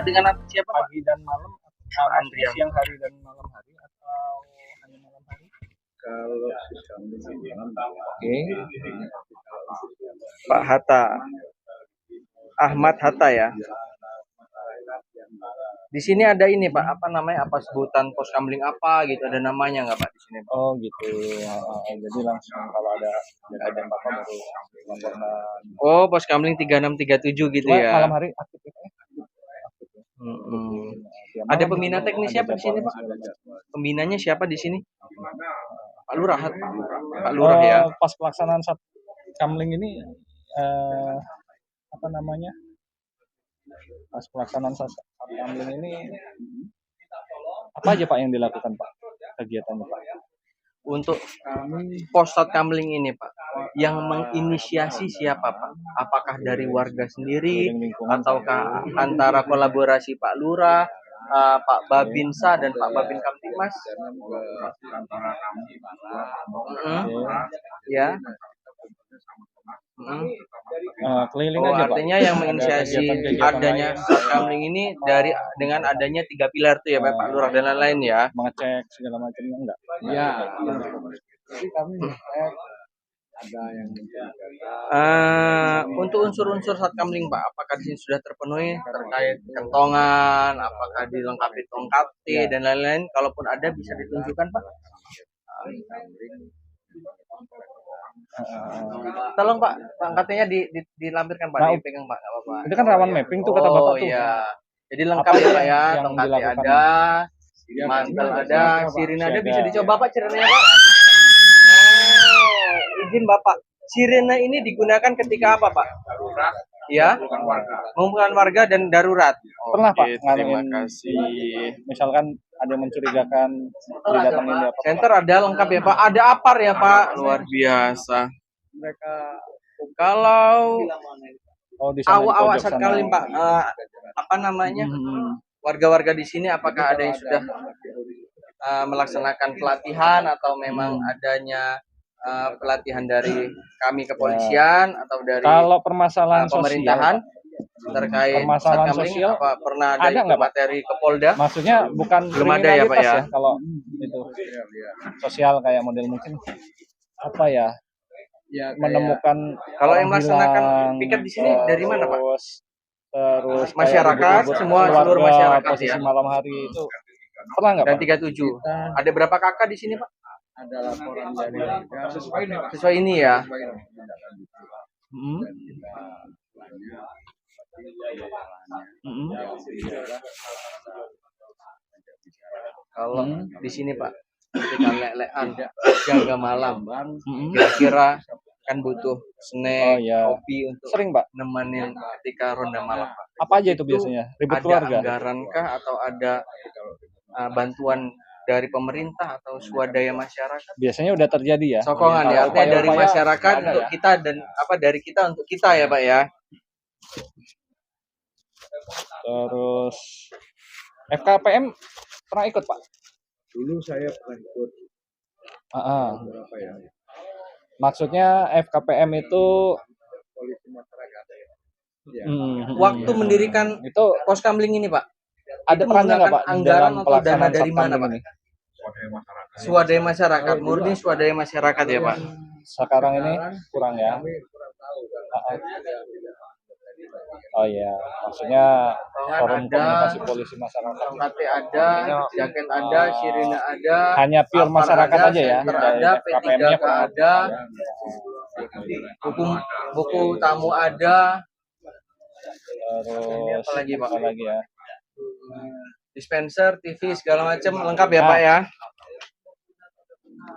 dengan siapa Pak? Pagi dan malam, Andrian. siang hari dan malam hari atau hanya malam hari? Kalau kambing malam. Oke. Pak Hatta. Ahmad Hatta ya. Di sini ada ini Pak, apa namanya? Apa sebutan pos kamling apa gitu? Ada namanya nggak Pak di sini? Pak? Oh gitu. Jadi langsung kalau ada apa-apa baru laporkan. Oh, pos kamling 3637 gitu Cuma ya. malam hari aktif ya. Ada pembina teknisnya Pak di sini Pak? Pembinanya siapa di sini? Pak Lurah. Pak Lurah ya. Pas pelaksanaan Sat Kamling ini apa namanya? Pas pelaksanaan Sat Kamling ini apa aja Pak yang dilakukan Pak? Kegiatannya Pak? Untuk pos Sat Kamling ini Pak, yang menginisiasi siapa Pak? Apakah dari warga sendiri ataukah antara kolaborasi Pak Lurah, Pak Babinsa dan Pak Babin Kamtibmas? Antara kami Ya. Keliling aja Pak. Artinya yang menginisiasi adanya Sat Kamling ini dengan adanya 3 pilar tuh ya Pak Lurah dan lain-lain ya. Mengecek segala macamnya enggak? Iya. Jadi kami ada yang untuk unsur-unsur Sat Kamling Pak, apakah di sini sudah terpenuhi terkait kentongan, apakah dilengkapi tongkat dan lain-lain? Kalaupun ada bisa ditunjukkan Pak. Tolong Pak, katanya dilampirkan Pak, dipegang Pak, nggak apa-apa. Itu kan rawan mapping tuh kata Bapak tuh. Oh iya. Jadi lengkap ya Pak ya, tongkatnya ada, mantel ada, sirine ada, bisa dicoba Pak sirinenya Pak. Izin Bapak, sirine ini digunakan ketika apa Pak? darurat. Ya, mengumpulkan warga dan darurat. Pernah Pak? Terima kasih. Misalkan ada yang mencurigakan didatangin di apa? Center ada lengkap ya Pak, ada apar ya Pak, luar biasa. Mereka Kalau awak-awak Sat Kamling Pak, apa namanya? Warga-warga di sini apakah ada yang sudah melaksanakan pelatihan atau memang adanya pelatihan dari kami kepolisian atau dari permasalahan pemerintahan terkait Sat Kamling, apa pernah ada materi ke Polda? Maksudnya bukan belum ada ya Pak ya? Kalau itu sosial kayak model mungkin apa ya? Ya menemukan kalau yang melaksanakan piket di sini dari mana Pak? Terus masyarakat, seluruh masyarakat posisi ya. Malam hari itu pernah nggak Pak? Dan 37. Ada berapa kakak di sini Pak? ada laporan dari sesuai ini ya. Kalau di sini Pak, ketika lelean jaga malam, kira-kira kan butuh snack, kopi untuk sering Pak nemenin ketika ronda malam Pak. Apa aja itu biasanya? Ribut keluarga? Ada anggaran kah atau ada bantuan dari pemerintah atau swadaya masyarakat? Biasanya udah terjadi ya. Sokongan ya, artinya dari masyarakat untuk kita dan dari kita untuk kita ya Pak ya. Terus FKPM pernah ikut Pak? Dulu saya pernah ikut. Berapa ya? Maksudnya FKPM itu polisi masyarakat. Ya. Waktu mendirikan itu pos kamling ini Pak, ada perannya nggak Pak? Anggaran atau dana dari mana Pak? Swadaya masyarakat, murni swadaya masyarakat ya Pak. Sekarang ini kurang ya. Oh iya, maksudnya forum komunikasi polisi masyarakat. Tongkat ada, jaket ada, sirine ada. Hanya pure masyarakat aja ya. Ada, P3K ada, buku tamu ada. Terus apa lagi ya? Dispenser, TV segala macam lengkap ya Pak ya.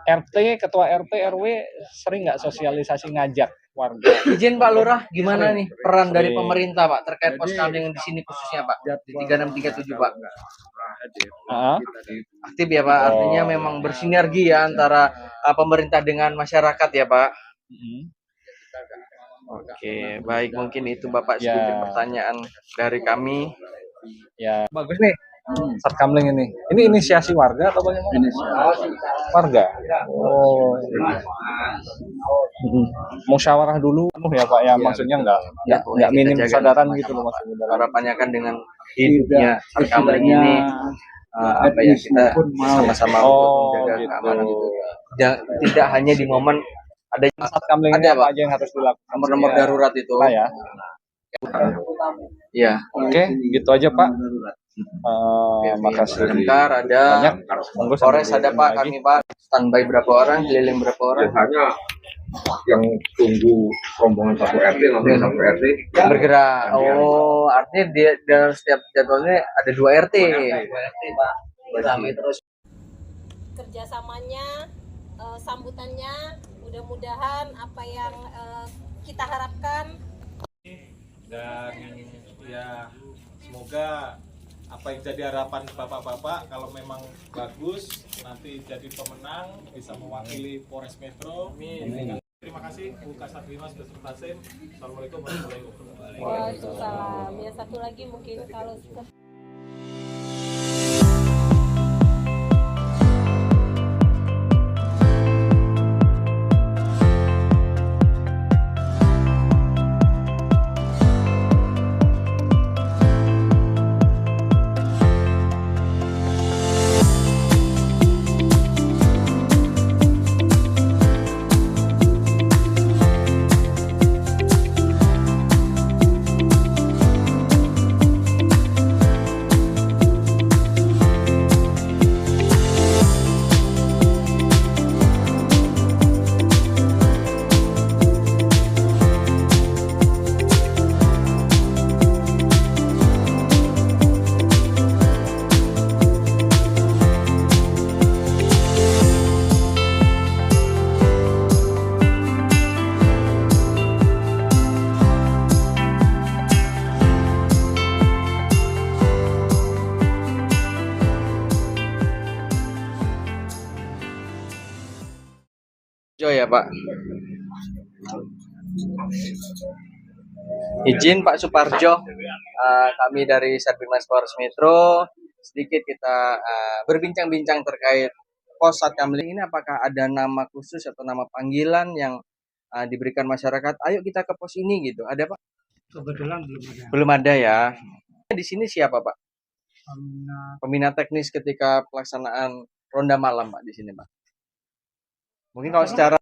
RT, ketua RT, RW sering nggak sosialisasi ngajak warga? Izin Pak Lurah, gimana nih peran dari pemerintah Pak terkait pos kamling di sini khususnya Pak di 3637 Pak? Aktif ya Pak, artinya memang bersinergi ya antara pemerintah dengan masyarakat ya Pak. Oke, baik, mungkin itu Bapak sedikit pertanyaan dari kami. Ya, bagus nih. Satkamling ini. Ini inisiasi warga atau bagaimana? Warga. Oh. Musyawarah dulu ya Pak ya, maksudnya nggak minim kesadaran gitu loh maksudnya. Harapannya kan dengan hidupnya Satkamling ini apa ya, kita sama-sama untuk menjaga keamanan itu. Tidak hanya di momen ada Satkamling ini apa aja yang harus dilakukan? nomor-nomor darurat itu. Ya. Ya. Oke, gitu aja Pak. Makasih. Damkar ada, Polres ada Pak, kami Pak. Standby berapa orang, keliling berapa orang? Biasanya yang tunggu rombongan satu RT nanti satu RT Bergerak. Oh, artinya di dalam setiap jadwalnya ada 2 RT. Pak. Bersama terus. Kerjasamanya, sambutannya, mudah-mudahan apa yang kita harapkan. Dan ya semoga apa yang jadi harapan bapak-bapak kalau memang bagus nanti jadi pemenang bisa mewakili Polres Metro. Terima kasih Bu Kasat Dimas beserta Tim. Assalamualaikum warahmatullahi wabarakatuh. Waalaikumsalam. Ya satu lagi mungkin kalau Ya Pak. Izin Pak Suparjo, kami dari Satlantas Polres Metro sedikit kita berbincang-bincang terkait pos Satkamling ini. Apakah ada nama khusus atau nama panggilan yang diberikan masyarakat? Ayo kita ke pos ini gitu. Ada Pak? Kebetulan belum ada. Belum ada ya. Di sini siapa Pak? Pembina teknis ketika pelaksanaan ronda malam Pak di sini Pak. Mungkin kalau secara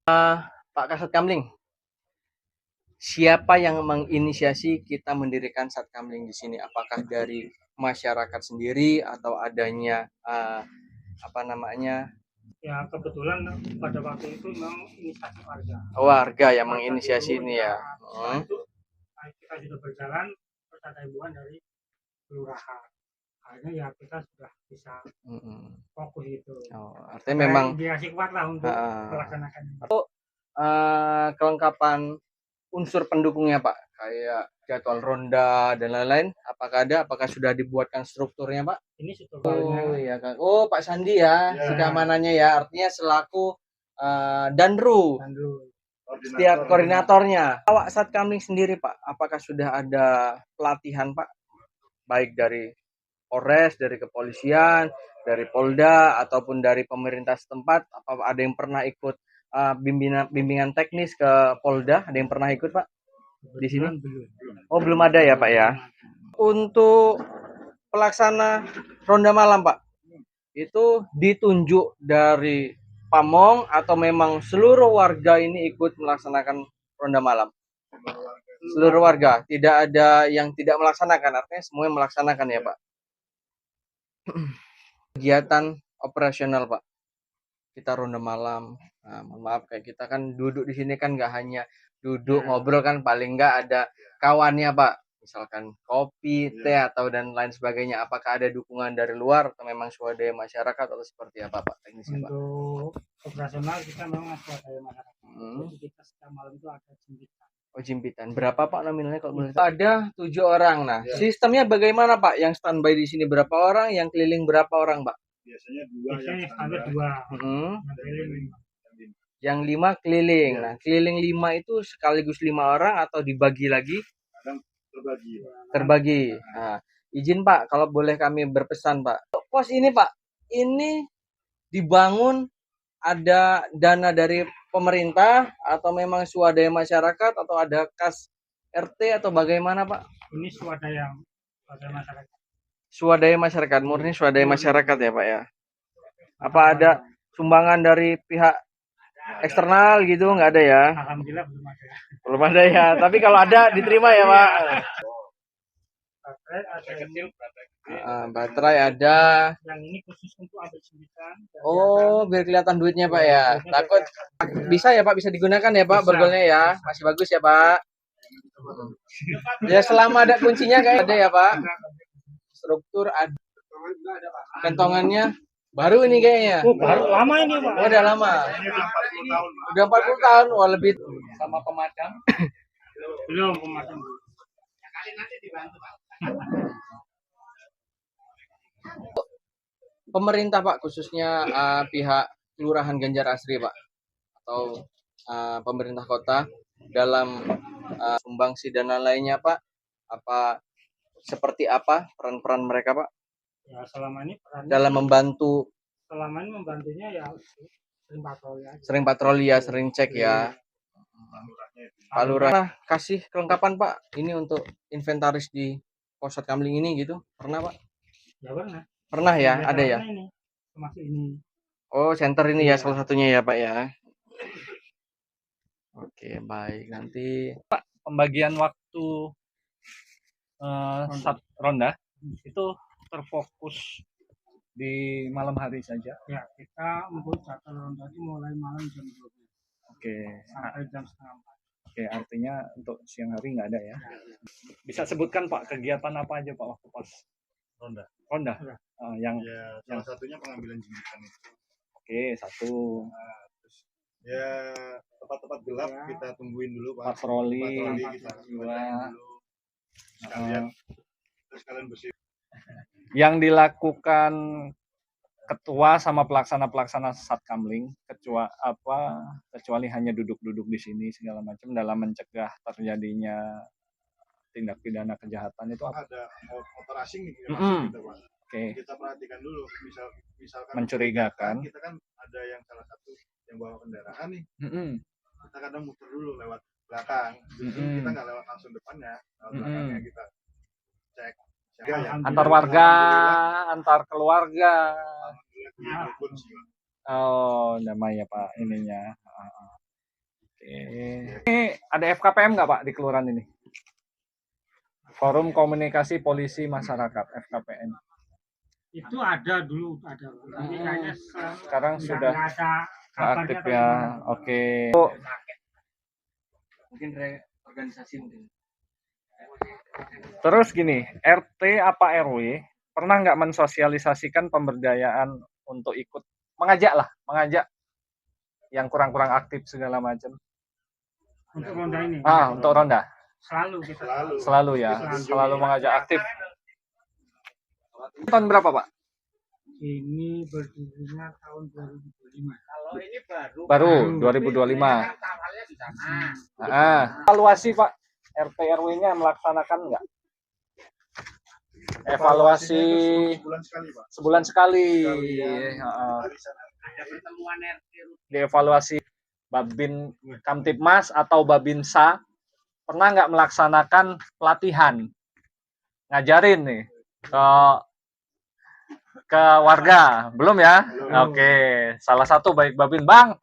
Pak Kasat Kamling, siapa yang menginisiasi kita mendirikan Satkamling di sini? Apakah dari masyarakat sendiri atau adanya apa namanya? Ya kebetulan pada waktu itu memang inisiasi warga. Warga yang menginisiasi ini ya. Itu kita sudah berjalan pertanda himbuan dari kelurahan. Akhirnya ya kita sudah bisa fokus itu. Oh, artinya memang dikasih kuat lah untuk melaksanakan. Kelengkapan unsur pendukungnya Pak, kayak jadwal ronda dan lain-lain, apakah ada? Apakah sudah dibuatkan strukturnya Pak? Ini strukturnya. Oh iya kan. Oh Pak Sandi ya, si keamanannya ya, artinya selaku Danru. Setiap koordinatornya. Awak Satkamling sendiri Pak, apakah sudah ada pelatihan Pak? Baik dari Polres, dari kepolisian, dari Polda ataupun dari pemerintah setempat, apa ada yang pernah ikut bimbingan teknis ke Polda? Ada yang pernah ikut Pak di sini? Oh belum ada ya Pak ya. Untuk pelaksana ronda malam Pak, itu ditunjuk dari Pamong atau memang seluruh warga ini ikut melaksanakan ronda malam? Seluruh warga, tidak ada yang tidak melaksanakan, artinya semuanya melaksanakan ya Pak. Kegiatan operasional Pak, kita ronda malam. Nah, mohon maaf kayak kita kan duduk di sini kan nggak hanya duduk ngobrol kan, paling nggak ada kawannya Pak, misalkan kopi, teh atau dan lain sebagainya. Apakah ada dukungan dari luar atau memang swadaya masyarakat atau seperti apa Pak teknisnya Pak? Untuk operasional kita memang swadaya masyarakat. Jadi kita setiap malam itu ada jempitan. Oh jimpitan, berapa Pak nominalnya kalau boleh tahu? Ada 7 orang. Nah, sistemnya bagaimana Pak? Yang standby di sini berapa orang? Yang keliling berapa orang Pak? biasanya dua Biasanya yang standar standar. 2. Yang keliling 5. Yang 5 keliling. Nah, keliling 5 itu sekaligus 5 orang atau dibagi lagi? Terbagi. Nah, izin Pak, kalau boleh kami berpesan Pak. Pos ini Pak, ini dibangun ada dana dari pemerintah atau memang swadaya masyarakat atau ada kas RT atau bagaimana Pak? Ini swadaya masyarakat. Swadaya masyarakat, murni swadaya masyarakat ya Pak ya. Apa ada sumbangan dari pihak eksternal gitu? Nggak ada ya? Alhamdulillah belum ada. Belum ada ya, tapi kalau ada diterima ya Pak. Baterai ada ini, Baterai ada. yang ini khusus untuk ambil sembilan. Oh, biar kelihatan duitnya Pak ya. Takut bisa ya Pak, bisa digunakan ya Pak Bisa. borgolnya ya. Masih bagus ya Pak. Ya selama ada kuncinya kayak ada ya Pak. Struktur ada. Kentongannya baru ini kayaknya. Oh, baru lama ini Pak. Oh, udah lama. Udah 40 tahun, wah lebih sama pemadam. Belum pemadam. Pemerintah Pak, khususnya pihak Kelurahan Ganjar Asri Pak, atau pemerintah kota dalam sumbangsi dana lainnya Pak, apa seperti apa peran-peran mereka Pak Ya selama ini perannya, dalam membantu? selama ini membantunya ya sering patroli aja. Sering patroli ya, sering cek ya. Pak Lurah kasih kelengkapan Pak ini untuk inventaris di Posat Kamling ini gitu, pernah Pak? Ya pernah. Pernah ya, ada ya. Ini termasuk ini. Oh, center ini ya salah satunya ya Pak ya. Oke, baik. Nanti Pembagian waktu ronda itu terfokus di malam hari saja. Ya kita untuk jadwal ronda itu mulai malam jam 12 Oke. sampai jam setengah 4. Oke, artinya untuk siang hari nggak ada ya. Bisa sebutkan Pak kegiatan apa aja Pak waktu pas Ronda. ronda? Ya. Yang Ya, salah satunya pengambilan jembatan itu. oke, satu Terus ya tempat-tempat gelap Ya. kita tungguin dulu Pak. patroli, Kita dua. bacain dulu. Sekalian terus kalian bersih. Yang dilakukan ketua sama pelaksana Satkamling kecuali hanya duduk-duduk di sini segala macam dalam mencegah terjadinya tindak pidana kejahatan itu apa? Ada motor asing nih yang Mm-mm. masuk kita Pak. Oke, Kita perhatikan dulu misalkan mencurigakan. kita kan ada yang salah satu yang bawa kendaraan nih. Mm-mm. Kita kadang muter dulu lewat belakang. Justru Mm-mm. kita nggak lewat langsung depannya, lewat Mm-mm. belakangnya kita cek. Siapa yang Antar warga, antar keluarga. Alhamdulillah rukun sih, Pak. Oh, namanya Pak ininya. Oke. Ini ada FKPM nggak Pak di kelurahan ini? Forum Komunikasi Polisi Masyarakat (FKPM). Itu ada dulu ada. Tapi kayaknya Sekarang sudah nggak ada nggak kabarnya aktif atau ya. gimana. Oke. mungkin organisasi mungkin. Terus gini, RT apa RW pernah nggak mensosialisasikan pemberdayaan untuk ikut mengajak yang kurang-kurang aktif segala macam? Untuk ronda ini. Untuk ronda Selalu kita. selalu ya, selalu mengajak aktif. Tahun berapa Pak? Ini berdirinya tahun 2025. Kalau ini Baru 2025. Evaluasi Pak, RT RW-nya melaksanakan nggak? Evaluasi Sebulan sekali Pak. sebulan sekali. Dari sana. ada pertemuan RT Dievaluasi Babin Kamtibmas atau Babinsa pernah nggak melaksanakan pelatihan ngajarin nih ke warga? Belum ya? Oke, salah satu baik Babin Bang.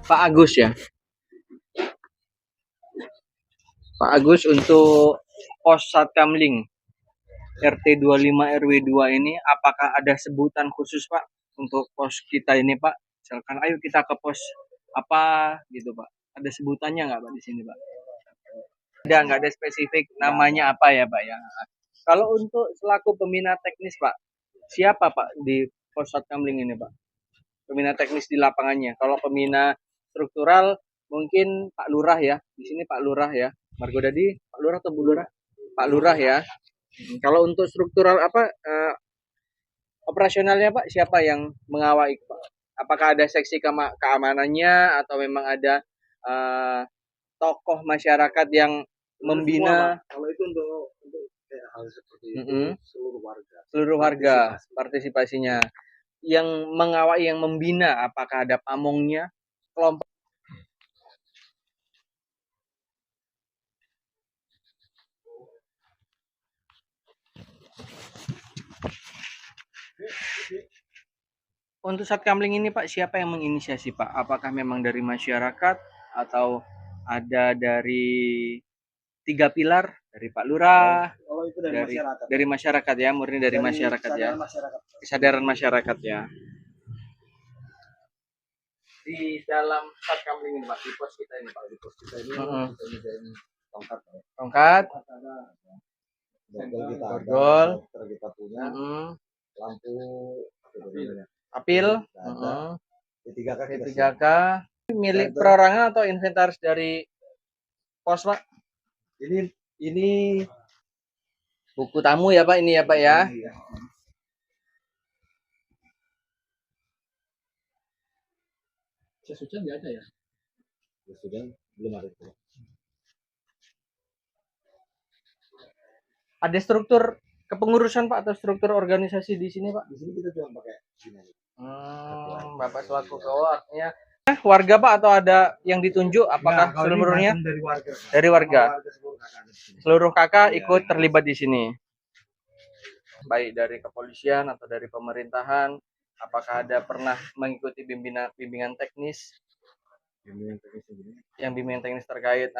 Pak Agus ya. Pak Agus untuk pos Satkamling RT 25 RW 2 ini apakah ada sebutan khusus Pak untuk pos kita ini Pak? Misalkan ayo kita ke pos apa gitu Pak. Ada sebutannya nggak Pak di sini Pak? Nggak ada spesifik namanya apa ya Pak ya. Kalau untuk selaku pembina teknis Pak, siapa Pak di pos Satkamling ini Pak? Pembina teknis di lapangannya. Kalau pembina struktural mungkin Pak Lurah ya. Di sini Pak Lurah ya. Margodadi, Pak Lurah atau Bu Lurah? Pak Lurah ya. Kalau untuk struktural operasionalnya Pak, siapa yang mengawal Pak? Apakah ada seksi keamanannya atau memang ada tokoh masyarakat yang membina? Kalau itu untuk kayak hal seperti itu seluruh warga partisipasinya. Yang mengawal, yang membina, apakah ada pamongnya, kelompok? Untuk Satkamling ini Pak, siapa yang menginisiasi Pak? Apakah memang dari masyarakat atau ada dari 3 pilar, dari Pak Lurah? kalau itu dari masyarakat ya, murni dari masyarakat ya. Kesadaran masyarakat ya. Di dalam Satkamling ini Pak, di pos kita ini Pak, di pos kita ini kita nyediain tongkat, borgol, kita punya lampu apil, P3K, milik perorangan atau inventaris dari pos Pak? Ini buku tamu ya Pak, ini ya Pak ya. Sesudah nggak ada ya? Sesudah belum ada. Ada struktur kepengurusan Pak atau struktur organisasi di sini Pak? Di sini kita cuma pakai sini. Bapak selaku ketua artinya warga Pak atau ada yang ditunjuk? Apakah seluruhnya dari warga? Seluruh kakak ikut terlibat di sini, baik dari kepolisian atau dari pemerintahan. Apakah ada pernah mengikuti bimbingan teknis? Yang bimbingan teknis terkait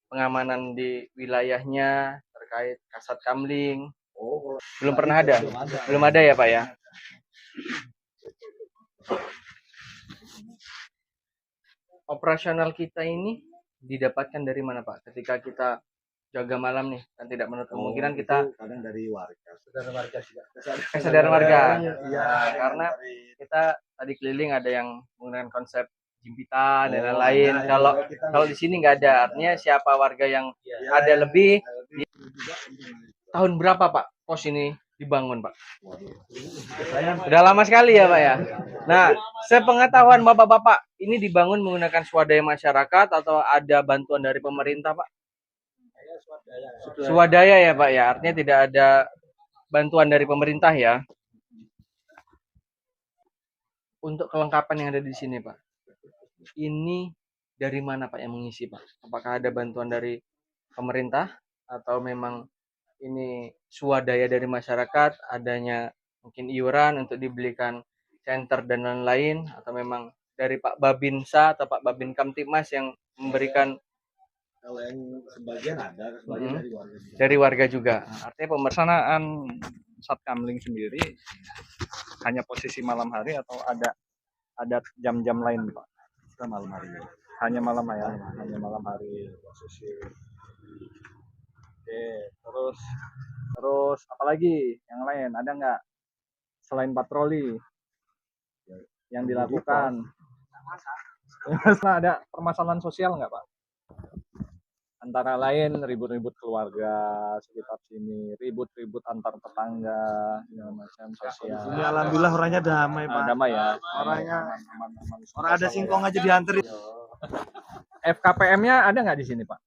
pengamanan di wilayahnya, terkait Kasat Kamling. Belum pernah ada? Belum ada ya Pak ya? Operasional kita ini didapatkan dari mana Pak? Ketika kita jaga malam nih, kan tidak menutup kemungkinan kita kadang dari warga, kesadaran warga. Ya, karena kita tadi keliling ada yang menggunakan konsep jimpitan dan lain-lain. Kalau di sini nggak ada, artinya siapa warga yang ada lebih. Tahun berapa Pak pos ini dibangun Pak? Sudah lama sekali ya Pak ya. Nah, sepengetahuan Bapak-bapak, ini dibangun menggunakan swadaya masyarakat atau ada bantuan dari pemerintah Pak? Swadaya ya Pak ya, artinya tidak ada bantuan dari pemerintah ya. Untuk kelengkapan yang ada di sini Pak, ini dari mana Pak yang mengisi Pak? Apakah ada bantuan dari pemerintah atau memang ini swadaya dari masyarakat, adanya mungkin iuran untuk dibelikan senter dan lain-lain, atau memang dari Pak Babinsa atau Pak Babin Kamtibmas yang memberikan? Kalau yang sebagian ada, sebagian dari warga juga. Artinya Pelaksanaan Satkamling sendiri hanya posisi malam hari atau ada jam-jam lain Pak? kita malam hari. Hanya malam ya, hanya malam hari posisi. Oke, terus apalagi yang lain ada nggak selain patroli yang dilakukan? Ada permasalahan sosial nggak Pak? Antara lain ribut-ribut keluarga sekitar sini, ribut-ribut antar tetangga, segala macam sosial. Ini alhamdulillah orangnya damai Pak. Damai ya. Orangnya orang ada singkong aja dianterin. FKPM-nya ada nggak di sini Pak?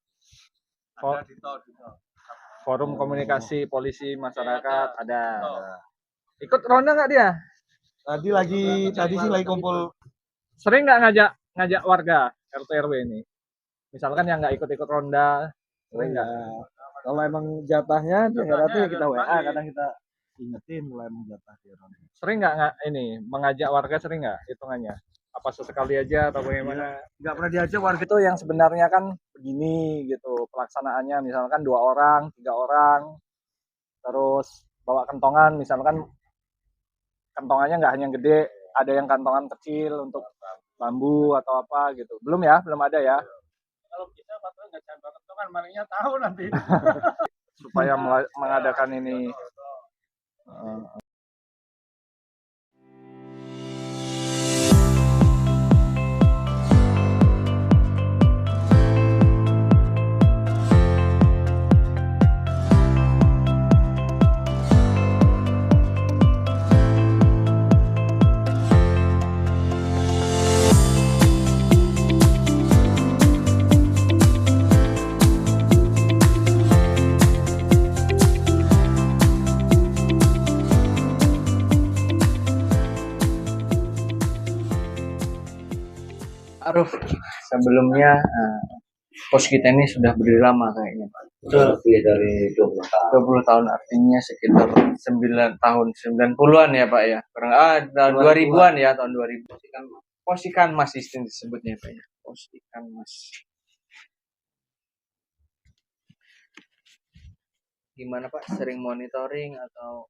Forum komunikasi polisi masyarakat ada. Ikut ronda nggak dia? Tadi sih lagi kumpul. Sering nggak ngajak warga RT RW ini? Misalkan yang nggak ikut-ikut ronda, sering nggak? Kalau emang jatahnya dia nggak datang ya kita WA, kadang kita ingetin mulai jatah dia ronda. Sering nggak ini mengajak warga, sering nggak hitungannya? Apa sesekali aja atau bagaimana? Nggak pernah diajak warga itu yang sebenarnya kan begini gitu pelaksanaannya, misalkan 2 orang, 3 orang, terus bawa kentongan, misalkan kentongannya nggak hanya yang gede, ada yang kantongan kecil untuk bambu atau apa gitu. Belum ada ya. Kalau bisa patroli nggak jangan bawa kentongan, malingnya tahu nanti. Supaya mengadakan ini. Aruf, sebelumnya pos kita ini sudah berdiri lama kayaknya Pak. Lebih dari 20 tahun. 20 tahun artinya sekitar 9 tahun 90-an ya Pak ya. Kurang tahun 2000-an ya, tahun 2000. Pos ikan mas disebutnya Pak ya. Pos ikan mas. Gimana Pak? Sering monitoring atau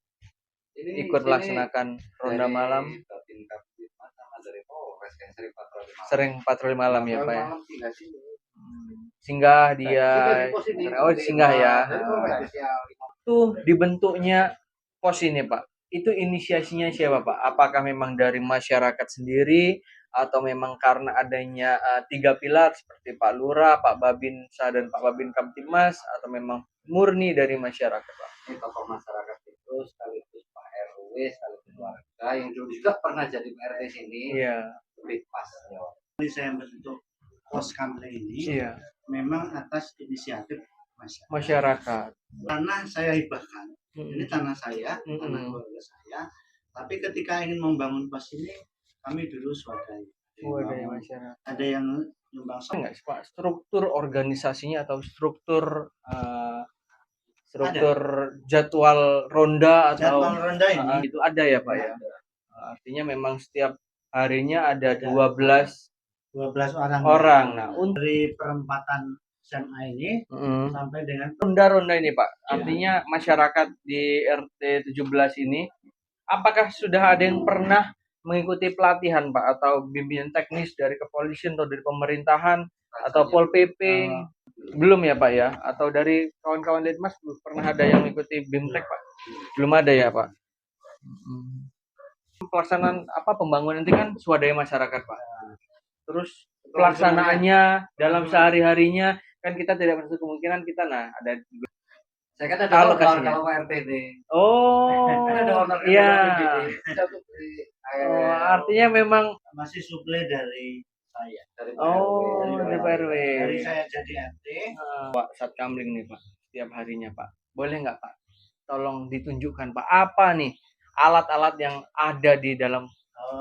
ikut melaksanakan ronda malam? Sering patroli malam ya Pak ya. Singgah dia. Oh singgah ya. Itu dibentuknya pos ini Pak. Itu inisiasinya siapa Pak? Apakah memang dari masyarakat sendiri atau memang karena adanya 3 pilar seperti Pak Lurah, Pak Babinsa dan Pak Babin Kamtibmas, atau memang murni dari masyarakat Pak? Ini tokoh masyarakat itu sekaligus Pak RW, sekaligus warga yang dulu juga pernah jadi PRT sini. Iya. Lebih pas ya. Ini saya bentuk pos kamling ini Iya. memang atas inisiatif Masyarakat. Tanah saya hibahkan. Ini tanah saya, tanah keluarga saya. Tapi ketika ingin membangun pos ini, kami dulu swadaya. Masyarakat. Ada yang nyumbang Enggak sih Pak, struktur organisasinya atau struktur jadwal ronda atau jadwal ronda ini. itu ada ya Pak ya. Artinya memang setiap harinya ada 12 orang. Nah, untuk dari perempatan SMA ini sampai dengan ronda-ronda ini Pak. Artinya masyarakat di RT 17 ini apakah sudah ada yang pernah mengikuti pelatihan Pak atau bimbingan teknis dari kepolisian atau dari pemerintahan atau Pol PP? Belum ya Pak ya? Atau dari kawan-kawan Litmas pernah ada yang mengikuti BIMTEK Pak? Belum ada ya Pak? Pelaksanaan pembangunan nanti kan swadaya masyarakat Pak. Terus pelaksanaannya dalam sehari-harinya kan kita tidak menutup kemungkinan kita ada Saya kata ada kalau RT ini. Oh, iya. Artinya memang masih suplai dari saya. Dari DPRW. Dari saya jadi RT. Pak Satkamling nih Pak, setiap harinya Pak. Boleh nggak Pak? Tolong ditunjukkan Pak, apa nih alat-alat yang ada di dalam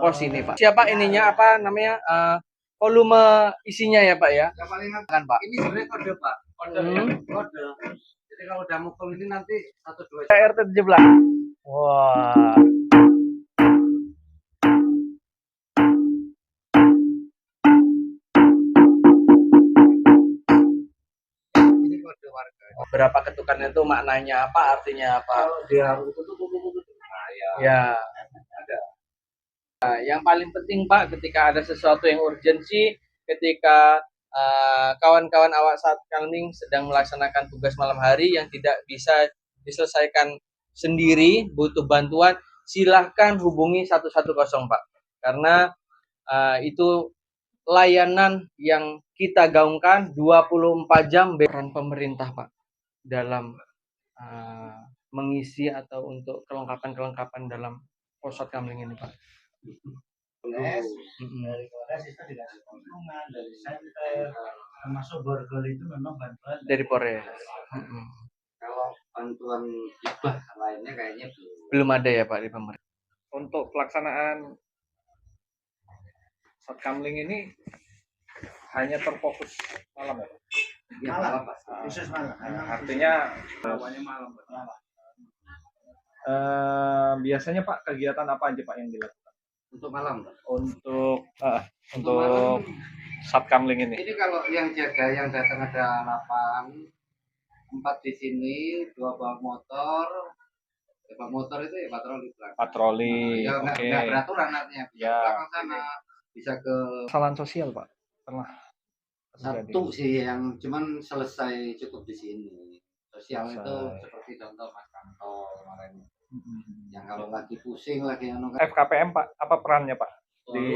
pos ini Pak? Siapa ininya apa namanya? Volume isinya ya Pak ya? Yang paling Kan Pak. ini sebenarnya kode Pak. Kode. Jadi kalau udah mukul ini nanti 1 2 RT 17. Wah. ini kode warga. Berapa ketukannya itu maknanya apa? Artinya apa? Kalau dia Ya. Ada. Nah, yang paling penting Pak, ketika ada sesuatu yang urgensi, ketika kawan-kawan awak Satkamling sedang melaksanakan tugas malam hari yang tidak bisa diselesaikan sendiri, butuh bantuan, silahkan hubungi 110 Pak. Karena itu layanan yang kita gaungkan 24 jam peran pemerintah Pak dalam mengisi atau untuk kelengkapan dalam pos Satkamling ini Pak. Dari Polres itu dikasih konsultan, dari center, termasuk borgol itu memang bantuan dari Polres. kalau bantuan hibah lainnya kayaknya Belum ada ya Pak di pemerintah. Untuk pelaksanaan Satkamling ini hanya terfokus malam ya Pak? malam, khusus malam. Artinya biasanya Pak kegiatan apa aja Pak yang dilakukan? untuk malam, Pak. Untuk malam. Satkamling ini. Ini kalau yang jaga yang datang ada 8, 4 di sini, 2 bawa motor. Bawa motor itu ya patroli belakang. Patroli. Ya nggak beraturan artinya. Bisa Ya. belakang sana, bisa ke Kesalahan sosial, Pak. Pernah satu sih yang cuman selesai cukup di sini. Sosial itu seperti contoh Mas Kanto kemarin. Yang kalau lagi pusing lagi FKPM, Pak, apa perannya, Pak? Forum.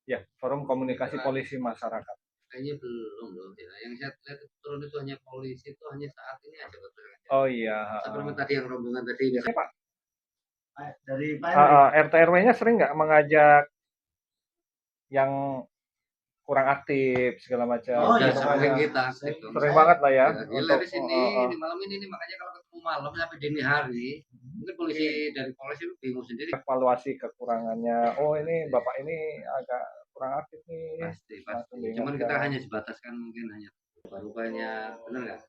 Di Forum Komunikasi Polisi Masyarakat. Kayaknya belum ya. Yang saya lihat turun itu hanya polisi itu hanya saat ini aja betul. Oh iya. Seperti tadi yang rombongan tadi. Pak. Dari RT RW-nya sering nggak mengajak yang kurang aktif segala macam? Oh ya, sering kita aktif. Sering banget lah ya. Gila di sini di malam ini makanya kalau ketemu malam sampai dini hari, mungkin polisi dari polisi itu bingung sendiri. Evaluasi kekurangannya. Oh ini bapak ini agak kurang aktif nih. Pasti. Cuman kita hanya sebataskan mungkin hanya rupanya benar nggak?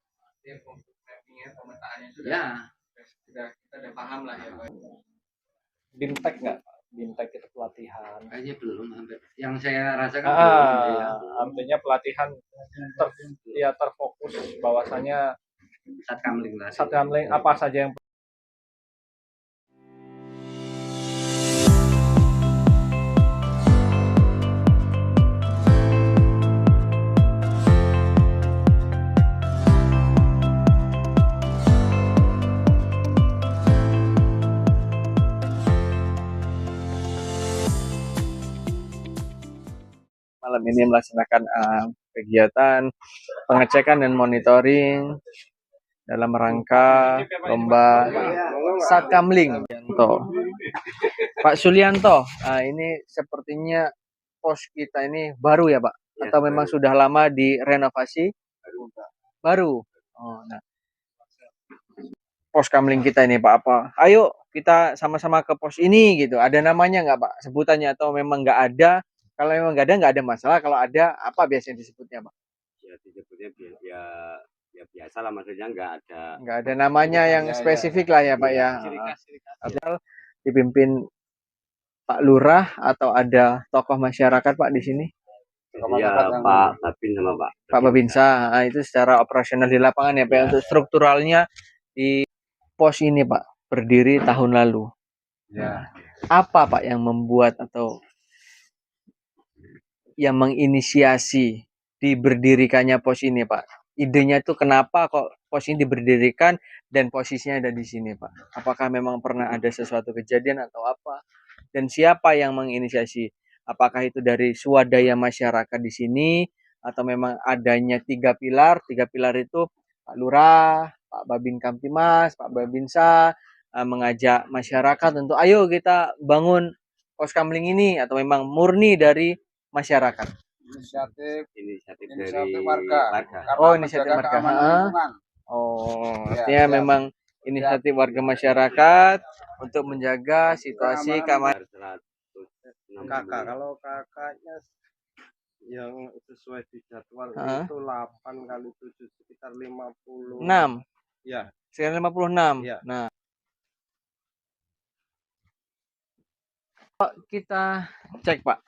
Pemetaannya Ya. Kita udah paham lah ya. Bimtek nggak? Bimtek itu pelatihan. Kayaknya belum hampir. Yang saya rasakan artinya pelatihan terfokus bahwasanya Satkamling apa saja yang malam ini melaksanakan kegiatan pengecekan dan monitoring dalam rangka lomba Satkamling. Pak Sulianto, ini sepertinya pos kita ini baru ya Pak? Atau memang sudah lama direnovasi? Baru. Oh, nah. Pos Kamling kita ini Pak apa? Ayo kita sama-sama ke pos ini gitu. Ada namanya nggak Pak? Sebutannya atau memang nggak ada? Kalau memang nggak ada masalah. Kalau ada, apa biasanya disebutnya Pak? Ya disebutnya ya biasa lah, maksudnya nggak ada namanya yang spesifik lah ya Pak ya. Dipimpin Pak Lurah atau ada tokoh masyarakat Pak di sini? Iya Pak Babin sama Pak Babinsa. Nah, itu secara operasional di lapangan ya Pak. Ya. Untuk strukturalnya di pos ini Pak berdiri tahun lalu. Ya. Apa Pak yang membuat atau yang menginisiasi diberdirikannya pos ini Pak? Idenya itu kenapa kok pos ini diberdirikan dan posisinya ada di sini Pak? Apakah memang pernah ada sesuatu kejadian atau apa? Dan siapa yang menginisiasi? Apakah itu dari swadaya masyarakat di sini atau memang adanya 3 pilar? 3 pilar itu Pak Lurah, Pak Babin Kamtimas, Pak Babinsa mengajak masyarakat untuk ayo kita bangun pos Kamling ini atau memang murni dari masyarakat? Inisiatif dari warga. Oh, inisiatif warga. Oh, artinya memang inisiatif warga masyarakat untuk menjaga situasi keamanan. Kalau kakaknya yang sesuai di jadwal itu 8 kali 7 sekitar 56. Ya. Sekitar 56. Ya. Nah, kita cek Pak.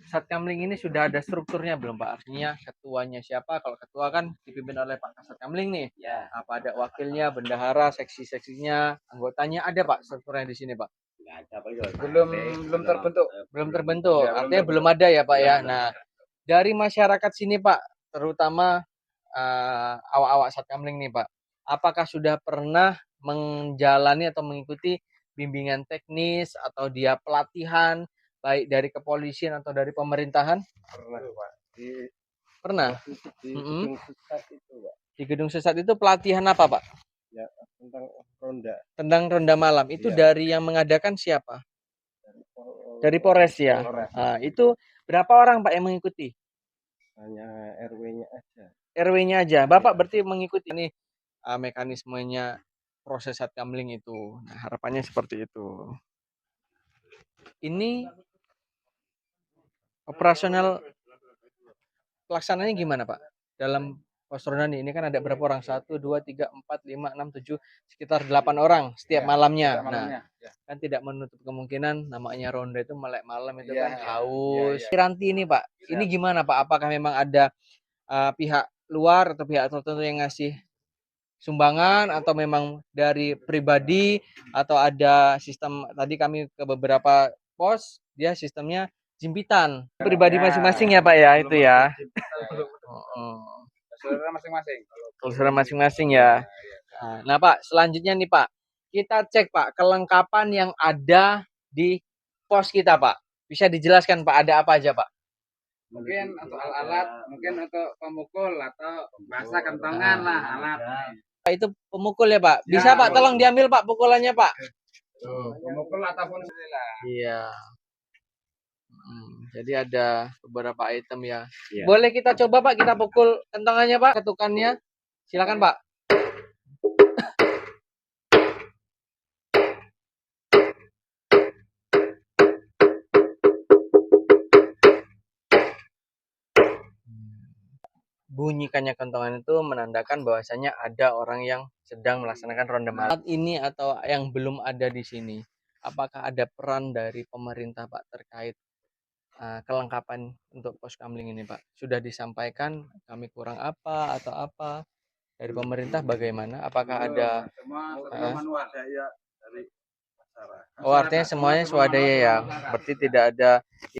Satkamling ini sudah ada strukturnya belum Pak? Artinya ketuanya siapa? Kalau ketua kan dipimpin oleh Pak Satkamling nih. Ya. Apa ada wakilnya, bendahara, seksi-seksinya, anggotanya ada Pak strukturnya di sini Pak? Belum terbentuk. Belum terbentuk. Ya, artinya belum ada ya Pak ya. Nah, dari masyarakat sini Pak, terutama awak-awak Satkamling nih Pak, apakah sudah pernah menjalani atau mengikuti bimbingan teknis atau dia pelatihan baik dari kepolisian atau dari pemerintahan? Pernah Pak. Pernah? Di Gedung Sesat itu Pak. Di Gedung Sesat itu pelatihan apa Pak? Ya, tentang ronda. Tentang ronda malam. Itu dari yang mengadakan siapa? Dari Polres ya? Nah, itu berapa orang Pak yang mengikuti? Hanya RW-nya aja. RW-nya aja. Bapak berarti mengikuti ini mekanismenya proses Satkamling itu. Nah, harapannya seperti itu. Ini operasional pelaksananya gimana Pak? Dalam pos ronda nih. Ini kan ada berapa orang? 1, 2, 3, 4, 5, 6, 7, sekitar 8 orang setiap malamnya. Nah, kan tidak menutup kemungkinan namanya ronda itu melek malam itu kan haus. Ranti ini Pak, ini gimana Pak? Apakah memang ada pihak luar atau pihak tertentu yang ngasih sumbangan atau memang dari pribadi atau ada sistem? Tadi kami ke beberapa pos, dia sistemnya jimpitan pribadi masing-masing ya Pak ya, itu ya. Saudara masing-masing. Saudara masing-masing ya. Nah Pak, selanjutnya nih Pak, kita cek Pak kelengkapan yang ada di pos kita Pak. Bisa dijelaskan Pak, ada apa aja Pak? Mungkin untuk alat, mungkin untuk pemukul atau bahasa kentongan lah alat. Itu pemukul ya Pak. Bisa Pak, tolong diambil Pak pukulannya Pak. Pemukul ataupun Iya. Jadi ada beberapa item ya. Boleh kita coba Pak, kita pukul kentongannya Pak, ketukannya. Silakan Pak. Bunyikannya kentongan itu menandakan bahwasanya ada orang yang sedang melaksanakan ronda malam. Saat ini atau yang belum ada di sini, apakah ada peran dari pemerintah Pak terkait kelengkapan untuk pos kamling ini Pak? Sudah disampaikan kami kurang apa atau apa dari pemerintah bagaimana? Apakah ada dari masyarakat. artinya semuanya swadaya ya. Berarti tidak ada